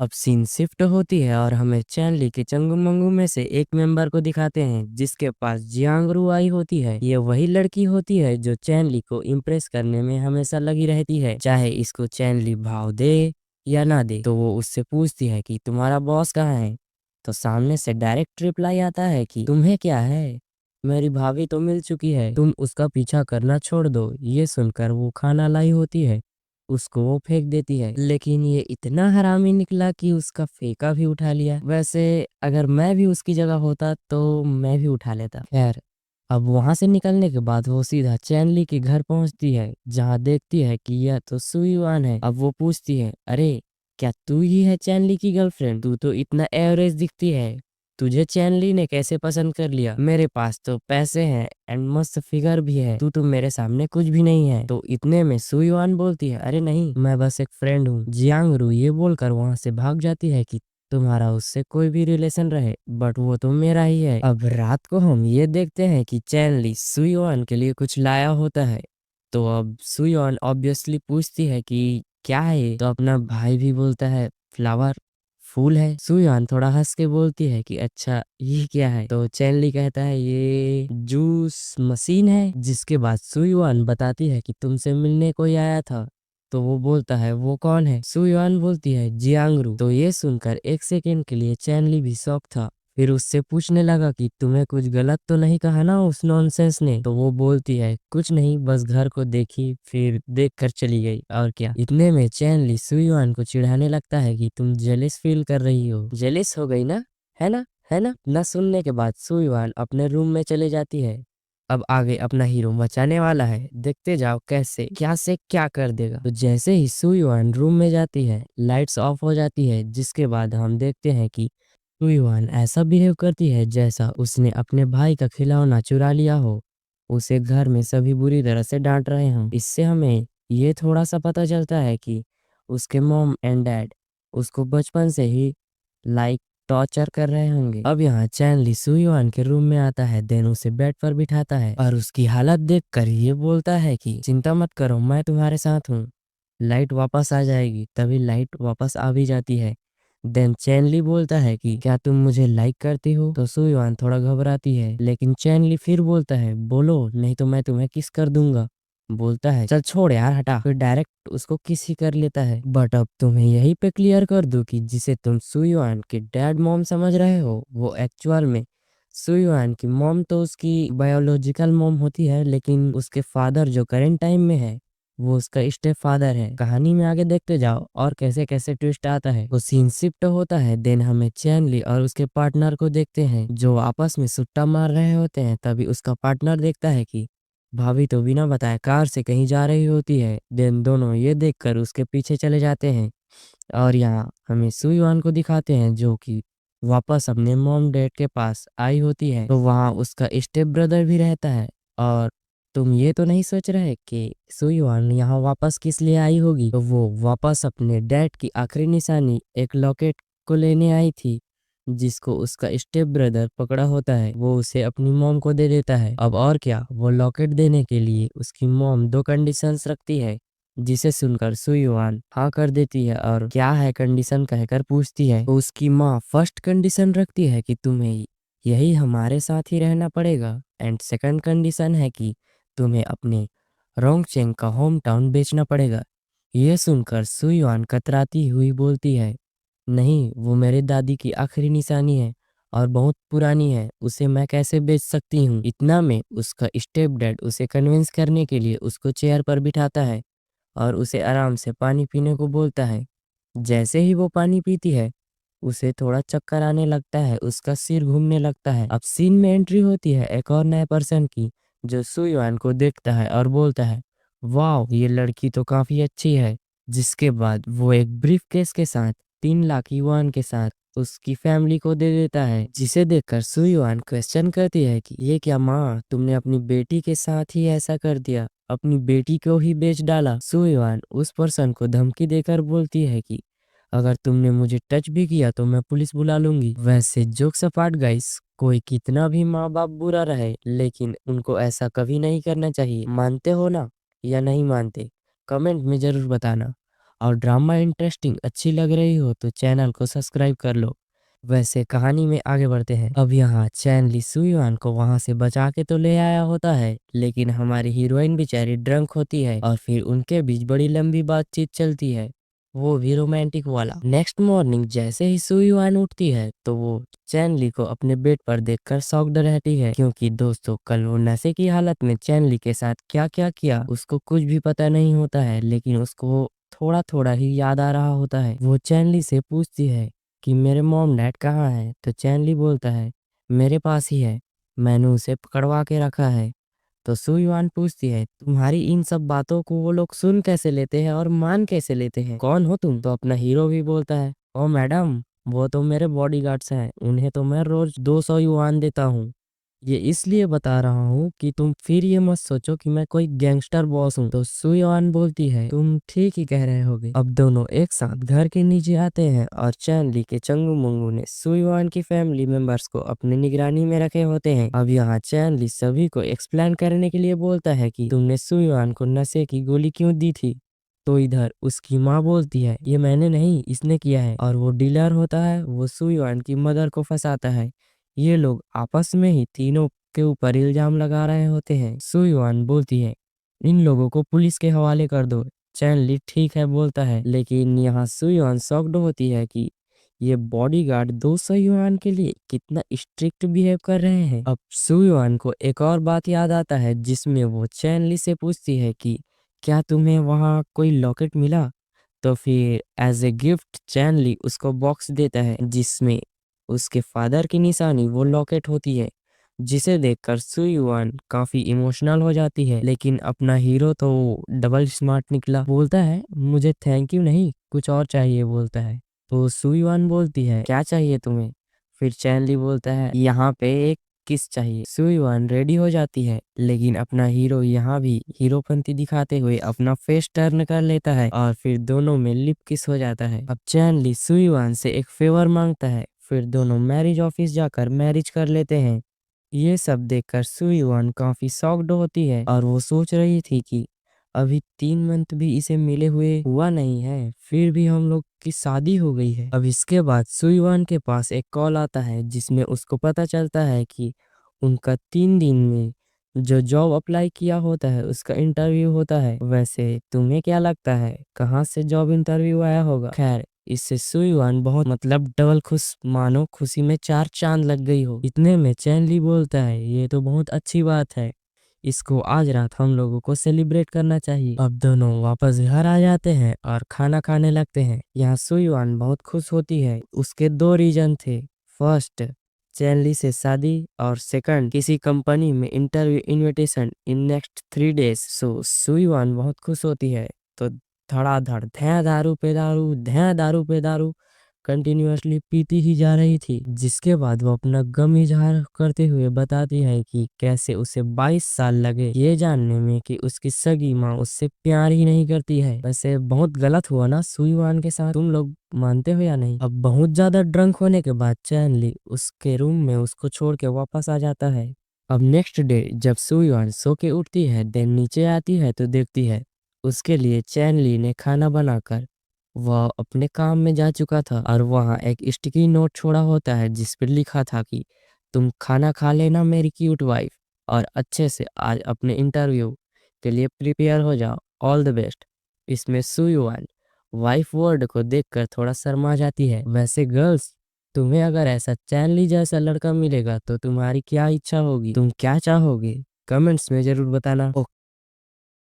अब scene shift होती है और हमें चैनली के चंगू मंगू में से एक मेंबर को दिखाते हैं जिसके पास जियांगरू आई होती है। ये वही लड़की होती है जो चैनली को इम्प्रेस करने में हमेशा लगी रहती है, चाहे इसको चैनली भाव दे या ना दे। तो वो उससे पूछती है कि तुम्हारा बॉस कहाँ है, तो सामने से डायरेक्ट रिप्लाई आता है कि तुम्हें क्या है, मेरी भाभी तो मिल चुकी है, तुम उसका पीछा करना छोड़ दो। ये सुनकर वो खाना लाई होती है, उसको वो फेंक देती है, लेकिन ये इतना हरामी निकला कि उसका फेंका भी उठा लिया। वैसे अगर मैं भी उसकी जगह होता तो मैं भी उठा लेता। खैर, अब वहां से निकलने के बाद वो सीधा चैनली के घर पहुंचती है, जहां देखती है कि यह तो सुयुआन है। अब वो पूछती है, अरे क्या तू ही है चैनली की गर्लफ्रेंड? तू तो इतना एवरेज दिखती है, तुझे चैनली ने कैसे पसंद कर लिया? मेरे पास तो पैसे हैं एंड मस्त फिगर भी है, तू तो मेरे सामने कुछ भी नहीं है। तो इतने में सुयुआन बोलती है, अरे नहीं, मैं बस एक फ्रेंड हूँ। जियांगरू ये बोलकर वहां से भाग जाती है कि तुम्हारा उससे कोई भी रिलेशन रहे बट वो तो मेरा ही है। अब रात को हम ये देखते हैं कि चैनली सुयुआन के लिए कुछ लाया होता है। तो अब सुयुआन ऑब्वियसली पूछती है कि क्या है ये? तो अपना भाई भी बोलता है फ्लावर, फूल है। सुयान थोड़ा हंस के बोलती है कि अच्छा ये क्या है? तो चैनली कहता है ये जूस मशीन है। जिसके बाद सुयुआन बताती है कि तुमसे मिलने कोई आया था। तो वो बोलता है वो कौन है? सुयुआन बोलती है जियांगरू। तो ये सुनकर एक सेकेंड के लिए चैनली भी शॉक था, फिर उससे पूछने लगा कि तुम्हें कुछ गलत तो नहीं कहा ना उस नॉनसेंस ने? तो वो बोलती है कुछ नहीं, बस घर को देखी फिर देख कर चली गई, और क्या। इतने में चैनली सुयुआन को चिढ़ाने लगता है कि तुम जेलिस फील कर रही हो, जेलिस हो गई ना, है ना, है ना। न सुनने के बाद सुयुआन अपने रूम में चले जाती है। अब आगे अपना हीरो मचाने वाला है, देखते जाओ कैसे क्या से क्या कर देगा। तो जैसे ही सुयुआन रूम में जाती है, लाइट्स ऑफ हो जाती है, जिसके बाद हम देखते हैं कि सुयुआन ऐसा बिहेव करती है जैसा उसने अपने भाई का खिलौना चुरा लिया हो। उसे घर में सभी बुरी तरह से डांट रहे हैं। इससे हमें ये थोड़ा सा पता चलता है कि उसके मॉम एंड डैड उसको बचपन से ही लाइक टॉर्चर कर रहे होंगे। अब यहाँ चैनली सुयुआन के रूम में आता है, देन उसे बेड पर बिठाता है और उसकी हालत देखकर ये बोलता है कि चिंता मत करो, मैं तुम्हारे साथ हूँ, लाइट वापस आ जाएगी। तभी लाइट वापस आ भी जाती है। देन चैनली बोलता है कि क्या तुम मुझे लाइक करती हो? तो सुयुआन थोड़ा घबराती है, लेकिन चैनली फिर बोलता है बोलो नहीं तो मैं तुम्हें किस कर दूंगा। बोलता है चल छोड़ यार हटा, फिर डायरेक्ट उसको किस ही कर लेता है। बट अब तुम्हें यही पे क्लियर कर दूं कि जिसे तुम सुयुआन के डैड मॉम समझ रहे हो वो एक्चुअल में सुयुआन की मॉम तो उसकी बायोलॉजिकल मॉम होती है, लेकिन उसके फादर जो करेंट टाइम में है वो उसका स्टेप फादर है। कहानी में आगे देखते जाओ और कैसे कैसे ट्विस्ट आता है। वो सीन शिफ्ट होता है, देन हमें चैनली और उसके पार्टनर को देखते हैं जो आपस में सुट्टा मार रहे होते हैं। तभी उसका पार्टनर देखता है कि भाभी तो बिना बताए कार से कहीं जा रही होती है। देन दोनों ये देखकर उसके पीछे चले जाते हैं और यहाँ हमें सुयुआन को दिखाते हैं जो कि वापस अपने मॉम डैड के पास आई होती है। तो वहाँ उसका स्टेप ब्रदर भी रहता है। और तुम ये तो नहीं सोच रहे कि सुयुआन यहाँ वापस किस लिए आई होगी? तो वो वापस अपने डैड की आखिरी निशानी एक लॉकेट को लेने आई थी, जिसको उसका स्टेप ब्रदर पकड़ा होता है। वो उसे अपनी मॉम को दे देता है। अब और क्या, वो लॉकेट देने के लिए उसकी मॉम दो कंडीशंस रखती है, जिसे सुनकर सुयुआन हाँ कर देती है और क्या है कंडीशन कहकर पूछती है। तो उसकी माँ फर्स्ट कंडीशन रखती है कि तुम्हें यही हमारे साथ ही रहना पड़ेगा, एंड सेकंड कंडीशन है कि तुम्हें अपने रोंगचेंग का होम टाउन बेचना पड़ेगा। यह सुनकर सुयुआन कतराती हुई बोलती है नहीं, वो मेरे दादी की आखिरी निशानी है और बहुत पुरानी है, उसे मैं कैसे बेच सकती हूँ। इतना में उसका स्टेप डैड उसे कन्विंस करने के लिए उसको चेयर पर बिठाता है और उसे आराम से पानी पीने को बोलता है। जैसे ही वो पानी पीती है उसे थोड़ा चक्कर आने लगता है, उसका सिर घूमने लगता है। अब सीन में एंट्री होती है एक और नए पर्सन की, जो सुयुआन को देखता है और बोलता है वाह ये लड़की तो काफी अच्छी है। जिसके बाद वो एक ब्रीफ केस के साथ 3 लाख युआन के साथ उसकी फैमिली को दे देता है, जिसे देखकर सुयुआन क्वेश्चन करती है कि ये क्या माँ, तुमने अपनी बेटी के साथ ही ऐसा कर दिया, अपनी बेटी को ही बेच डाला। सुयुआन उस पर्सन को धमकी देकर बोलती है कि अगर तुमने मुझे टच भी किया तो मैं पुलिस बुला लूंगी। वैसे जोक्स अपार्ट गाइस, कोई कितना भी माँ बाप बुरा रहे लेकिन उनको ऐसा कभी नहीं करना चाहिए। मानते हो ना या नहीं मानते? कमेंट में जरूर बताना। और ड्रामा इंटरेस्टिंग अच्छी लग रही हो तो चैनल को सब्सक्राइब कर लो। वैसे कहानी में आगे बढ़ते हैं। अब यहाँ चैन ली सुयुआन को वहां से बचा के तो ले आया होता है, लेकिन हमारी हीरोइन बेचारी ड्रंक होती है और फिर उनके बीच बड़ी लंबी बातचीत चलती है, वो भी रोमांटिक वाला। नेक्स्ट मॉर्निंग जैसे ही सुयुआन उठती है तो वो चैन ली को अपने बेड पर देखकर शॉक्ड रहती है, क्योंकि दोस्तों कल वो नशे की हालत में चैन ली के साथ क्या क्या किया उसको कुछ भी पता नहीं होता है, लेकिन उसको थोड़ा थोड़ा ही याद आ रहा होता है। वो चैन ली से पूछती है कि मेरे मॉम डैड कहाँ है, तो चैन ली बोलता है मेरे पास ही है, मैंने उसे पकड़वा के रखा है। तो सुयुआन पूछती है तुम्हारी इन सब बातों को वो लोग सुन कैसे लेते हैं और मान कैसे लेते हैं, कौन हो तुम? तो अपना हीरो भी बोलता है ओ मैडम, वो तो मेरे बॉडीगार्ड्स हैं, उन्हें तो मैं रोज 200 युआन देता हूँ। ये इसलिए बता रहा हूँ कि तुम फिर ये मत सोचो कि मैं कोई गैंगस्टर बॉस हूँ। तो सुयोन बोलती है तुम ठीक ही कह रहे होगे। अब दोनों एक साथ घर के नीचे आते हैं और चैन ली के चंगू मंगू ने सुयोन की फैमिली मेंबर्स को अपनी निगरानी में रखे होते हैं। अब यहाँ चैन ली सभी को एक्सप्लेन करने के लिए बोलता है कि तुमने सुयोन को नशे की गोली क्यों दी थी। तो इधर उसकी माँ बोलती है ये मैंने नहीं, इसने किया है, और वो डीलर होता है वो सुयोन की मदर को फंसाता है। ये लोग आपस में ही तीनों के ऊपर इल्जाम लगा रहे होते हैं। सुयुआन बोलती है इन लोगों को पुलिस के हवाले कर दो। चैन ली ठीक है बोलता है, लेकिन यहाँ सुयुआन शॉक्ड होती है कि ये बॉडीगार्ड 200 युआन के लिए कितना स्ट्रिक्ट बिहेव कर रहे हैं। अब सुयुआन को एक और बात याद आता है जिसमें वो चैन ली से पूछती है कि क्या तुम्हें वहाँ कोई लॉकेट मिला। तो फिर एज ए गिफ्ट चैन ली उसको बॉक्स देता है जिसमें उसके फादर की निशानी वो लॉकेट होती है, जिसे देखकर सुयुआन काफी इमोशनल हो जाती है। लेकिन अपना हीरो तो डबल स्मार्ट निकला, बोलता है मुझे थैंक यू नहीं कुछ और चाहिए बोलता है। तो सुयुआन बोलती है क्या चाहिए तुम्हें। फिर चैन ली बोलता है यहाँ पे एक किस चाहिए। सुयुआन रेडी हो जाती है, लेकिन अपना हीरो यहाँ भी हीरोपंती दिखाते हुए अपना फेस टर्न कर लेता है और फिर दोनों में लिप किस हो जाता है। अब चैन ली सुयुआन से एक फेवर मांगता है, फिर दोनों मैरिज ऑफिस जाकर मैरिज कर लेते हैं। ये सब देखकर सुयुआन काफी शॉक्ड होती है और वो सोच रही थी कि अभी 3 मंथ भी इसे मिले हुए हुआ नहीं है, फिर भी हम लोग की शादी हो गई है। अब इसके बाद सुयुआन के पास एक कॉल आता है जिसमें उसको पता चलता है कि उनका 3 दिन में जो जॉब अप्लाई किया होता है उसका इंटरव्यू होता है। वैसे तुम्हें क्या लगता है कहाँ से जॉब इंटरव्यू आया होगा। खैर इससे सुयुआन बहुत डबल खुश, मानो खुशी में 4 चांद लग गई हो। इतने में चैन ली बोलता है ये तो बहुत अच्छी बात है, इसको आज रात हम लोगों को सेलिब्रेट करना चाहिए। अब दोनों वापस घर आ जाते हैं और खाना खाने लगते हैं। यहाँ सुयुआन बहुत खुश होती है, उसके 2 रीजन थे। फर्स्ट चैन ली से शादी और सेकंड किसी कंपनी में interview invitation in next 3 days. So Suyuan बहुत खुश होती है तो धड़ाधड़ धैं दारू पे दारू कंटिन्यूअसली पीती ही जा रही थी। जिसके बाद वो अपना गम इजहार करते हुए बताती है कि कैसे उसे 22 साल लगे ये जानने में कि उसकी सगी माँ उससे प्यार ही नहीं करती है। वैसे बहुत गलत हुआ ना सुयुआन के साथ, तुम लोग मानते हो या नहीं। अब बहुत ज्यादा ड्रंक होने के बाद चैन ली उसके रूम में उसको छोड़ के वापस आ जाता है। अब नेक्स्ट डे जब सुयुआन सो के उठती है देन नीचे आती है तो देखती है उसके लिए चैन ली ने खाना बनाकर वह अपने काम में जा चुका था और वहाँ एक स्टिकी नोट छोड़ा होता है जिस पर लिखा था कि तुम खाना खा लेना मेरी क्यूट वाइफ, और अच्छे से आज अपने इंटरव्यू के लिए प्रिपेयर हो जाओ, ऑल द बेस्ट। इसमें सुयुआन वाइफ वर्ड को देखकर थोड़ा शर्मा जाती है। वैसे गर्ल्स तुम्हें अगर ऐसा चैन ली जैसा लड़का मिलेगा तो तुम्हारी क्या इच्छा होगी, तुम क्या चाहोगे, कमेंट्स में जरूर बताना।